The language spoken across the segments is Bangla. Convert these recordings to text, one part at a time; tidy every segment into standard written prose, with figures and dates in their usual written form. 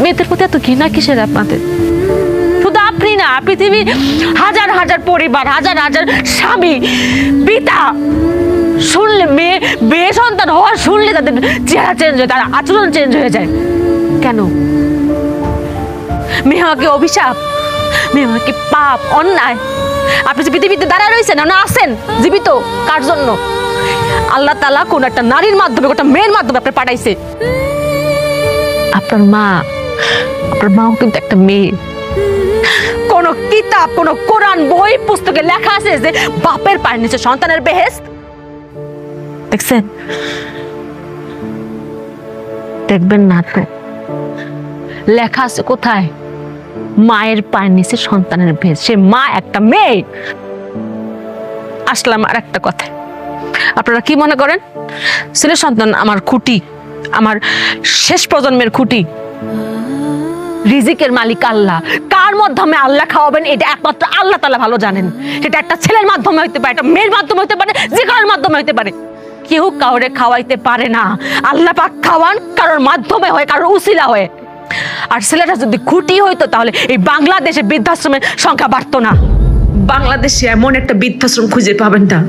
মেয়েদের প্রতি এত ঘৃণা কিসের আপনাদের? শুধু আপনি না, পৃথিবীর হাজার হাজার পরিবার, হাজার হাজার স্বামী, পিতা শুনলে মেয়ে সন্তান হওয়ার শুনলে তাদের চেহারা চেঞ্জ হয়, তার আচরণ চেঞ্জ হয়ে যায়। কেন? মেয়ে হওয়াকে অভিশাপ, মেয়ে হওয়াকে পাপ, অন্যায়? আপনি যে পৃথিবীতে দাঁড়ায় রয়েছেন না আছেন জীবিত, কার জন্য? আল্লাহ তাআলা কোন একটা নারীর মাধ্যমে, একটা মেয়ের মাধ্যমে আপনি পাঠাইছে। আপনার মাও কিন্তু একটা মেয়ে। কোন কিতাব, কোন কোরআন বই পুস্তকে লেখা আছে যে বাপের পায়ের নিচে সন্তানের বেহেশত? দেখছেন? দেখবেন না তো। লেখা আছে কোথায়? মায়ের পায়ের নিচে সন্তানের বেহেশত। সে মা একটা মেয়ে। আসলাম আর একটা কথা, আপনারা কি মনে করেন ছেলে সন্তান আমার খুঁটি, আমার শেষ প্রজন্মের খুঁটি? রিজিকের মালিক আল্লাহ। কার মাধ্যমে আল্লাহ খাওয়াবেন এটা একমাত্র আল্লাহ তাআলা ভালো জানেন। সেটা একটা ছেলের মাধ্যমে হইতে পারে, একটা মেয়ের মাধ্যমে হইতে পারে, যে কারোর মাধ্যমে হইতে পারে। কেউ কাউরে খাওয়াইতে পারে না। আল্লাহ পাক খাওয়ান কারোর মাধ্যমে হয়, কারোর উসিলা হয়। আর ছেলেটা যদি খুঁটি হইতো তাহলে এই বাংলাদেশে বৃদ্ধাশ্রমের সংখ্যা বাড়তো না। বাংলাদেশে এমন একটা বৃদ্ধাশ্রম খুঁজে পাবেন না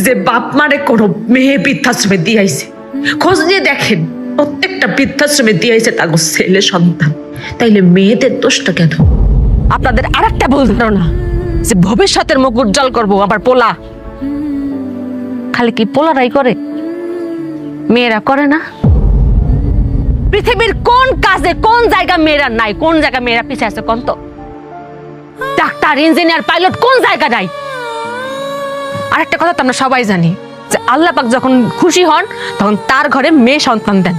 যে বাপ মারে কোনো মেয়ে বৃদ্ধাশ্রমে দিয়াইছে। খোঁজ নিয়ে দেখেন, প্রত্যেকটা বৃদ্ধাশ্রমে দিয়াইছে তার ছেলে সন্তান। তাইলে মেয়েদের দোষটা কেন? আপনাদের আরেকটা ভুল ধারণা যে ভবিষ্যতের মুখ উজ্জ্বল করবো আবার পোলা। খালি কি পোলারাই করে? মেয়েরা করে না? পৃথিবীর কোন কাজে কোন জায়গা মেয়েরা নাই? কোন জায়গা মেয়েরা পিছিয়ে আছে কোন তো? ডাক্তার, ইঞ্জিনিয়ার, পাইলট কোন জায়গা নাই? আরেকটা কথা তো আমরা সবাই জানি যে আল্লাহ পাক যখন খুশি হন তখন তার ঘরে মেয়ে সন্তান দেন।